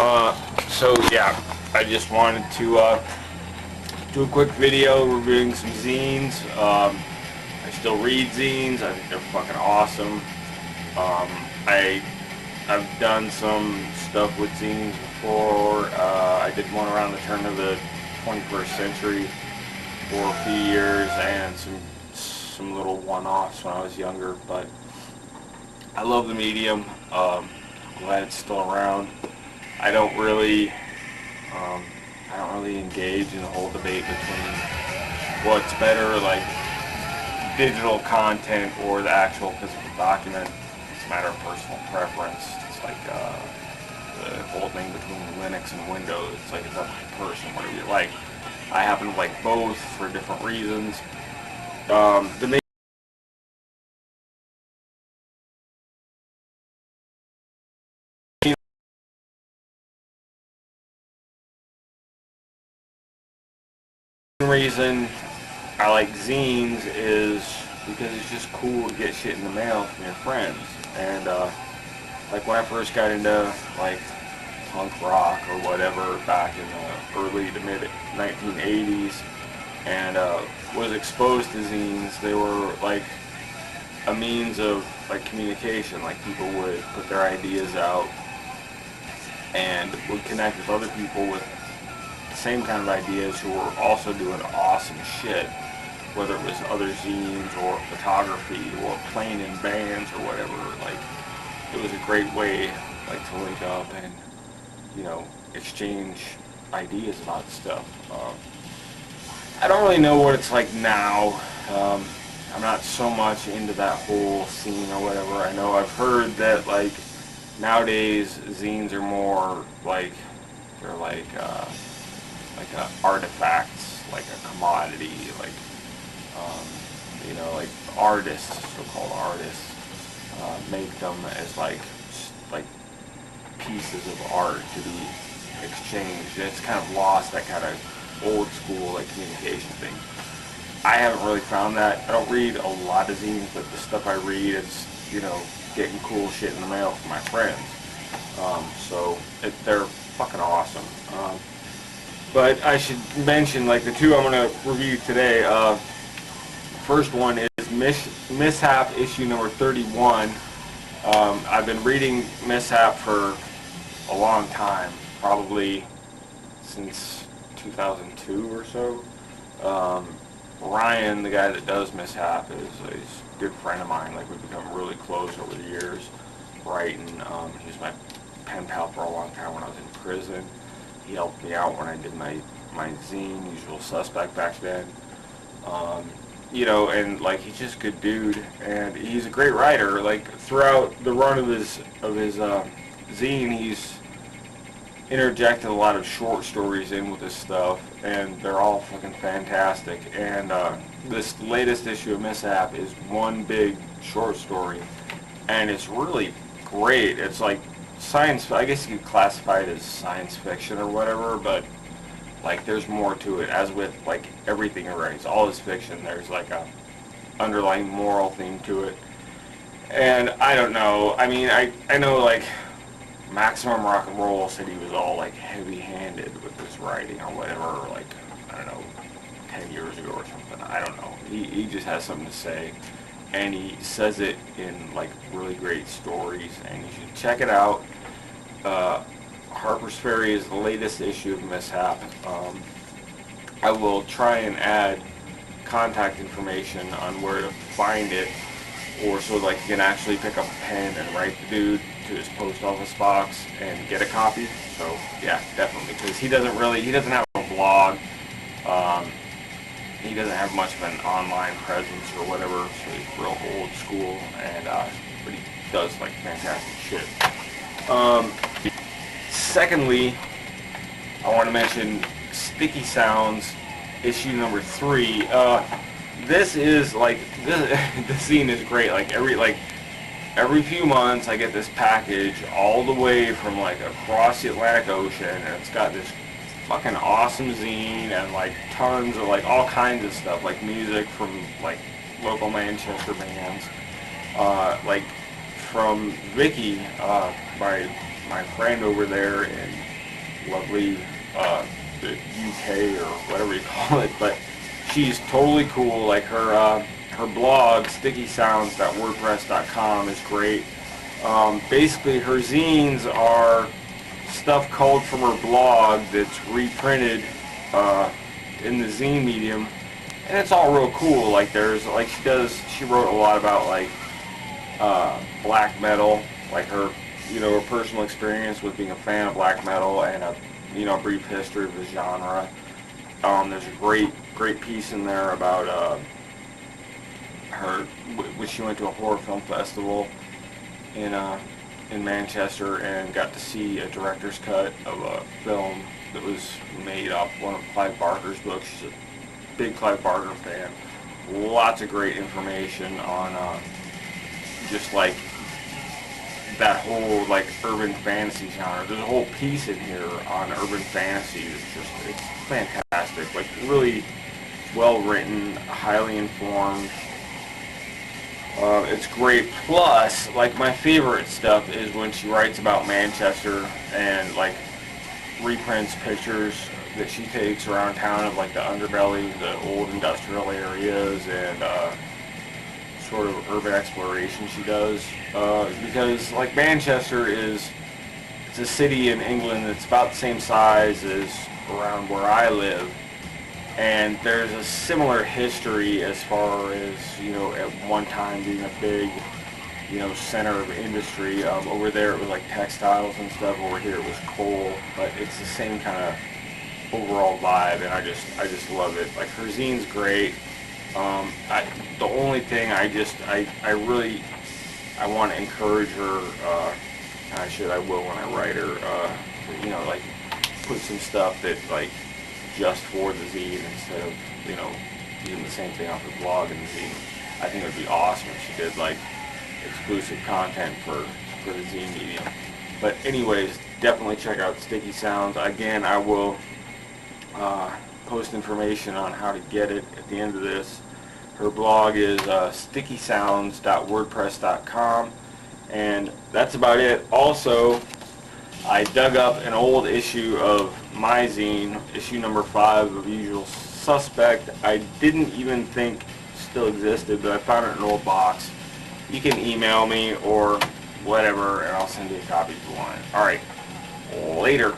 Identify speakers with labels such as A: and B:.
A: So yeah, I just wanted to do a quick video reviewing some zines. I still read zines. I think they're fucking awesome. Um, I've done some stuff with zines before. I did one around the turn of the 21st century for a few years, and some little one-offs when I was younger. But I love the medium. Glad it's still around. I don't really, I don't really engage in the whole debate between what's better, like digital content or the actual physical document. It's a matter of personal preference. It's like the whole thing between Linux and Windows. It's like it's up to the person, whatever you like. I happen to like both for different reasons. The main reason I like zines is because it's just cool to get shit in the mail from your friends. And like when I first got into like punk rock or whatever back in the early to mid 1980s, and was exposed to zines, they were like a means of like communication. Like people would put their ideas out and would connect with other people with the same kind of ideas who were also doing awesome shit, whether it was other zines or photography or playing in bands or whatever. Like it was a great way like to link up and, you know, exchange ideas about stuff. I don't really know what it's like now. I'm not so much into that whole scene or whatever. I know I've heard that like nowadays zines are more like they're like artifacts, like a commodity, like you know, like artists, so-called artists, make them as like pieces of art to be exchanged. It's kind of lost that kind of old school like communication thing. I haven't really found that. I don't read a lot of zines, but the stuff I read, it's, you know, getting cool shit in the mail from my friends. They're fucking awesome. But I should mention, like, the two I'm going to review today. First one is Mishap issue number 31. I've been reading Mishap for a long time, probably since 2002 or so. Ryan, the guy that does Mishap, is a good friend of mine. Like, we've become really close over the years, writing. He was my pen pal for a long time when I was in prison. He helped me out when I did my zine, Usual Suspect, back then. You know, and like he's just a good dude, and he's a great writer. Like throughout the run of his zine, he's interjected a lot of short stories in with his stuff, and they're all fucking fantastic. And this latest issue of Mishap is one big short story, and it's really great. It's like science, I guess you could classify it as science fiction or whatever, but like there's more to it. As with like everything he writes, all his fiction, there's like a underlying moral theme to it. And I don't know, I mean, I know like Maximum Rock and Roll said he was all like heavy-handed with his writing or whatever, like, I don't know, 10 years ago or something. I don't know. He just has something to say, and he says it in like really great stories, and you should check it out. Harper's Ferry is the latest issue of Mishap. I will try and add contact information on where to find it, or so like you can actually pick up a pen and write the dude to his post office box and get a copy. So yeah, definitely, because he doesn't have a blog. He doesn't have much of an online presence or whatever, so he's real old school, and but he does like fantastic shit. Secondly, I want to mention Sticky Sounds issue number 3. This is like this scene is great. Like every few months I get this package all the way from like across the Atlantic Ocean, and it's got this fucking awesome zine and like tons of like all kinds of stuff, like music from like local Manchester bands, like from Vicky, my friend over there in lovely the UK or whatever you call it, but she's totally cool. Like her blog, stickysounds.wordpress.com, is great. Basically, her zines are stuff culled from her blog that's reprinted in the zine medium, and it's all real cool. Like there's like she wrote a lot about like black metal, like her her personal experience with being a fan of black metal and a brief history of the genre. There's a great piece in there about her when she went to a horror film festival in Manchester and got to see a director's cut of a film that was made off one of Clive Barker's books. She's a big Clive Barker fan. Lots of great information on just like that whole like urban fantasy genre. There's a whole piece in here on urban fantasy that's it's fantastic. Like really well written, highly informed. It's great. Plus, like my favorite stuff is when she writes about Manchester and like reprints pictures that she takes around town of like the underbelly, the old industrial areas, and sort of urban exploration she does. Because like Manchester it's a city in England that's about the same size as around where I live. And there's a similar history as far as, at one time being a big, center of industry. Over there it was like textiles and stuff. Over here it was coal. But it's the same kind of overall vibe, and I just love it. Like her zine's great. The only thing I really want to encourage her, I will when I write her, like put some stuff that like just for the zine instead of, using the same thing off the blog and the zine. I think it would be awesome if she did like exclusive content for the zine medium. But anyways, definitely check out Sticky Sounds. Again, I will post information on how to get it at the end of this. Her blog is stickysounds.wordpress.com, and that's about it. Also, I dug up an old issue of my zine, issue number 5 of Usual Suspect. I didn't even think still existed, but I found it in an old box. You can email me or whatever, and I'll send you a copy if you want it. Alright, later.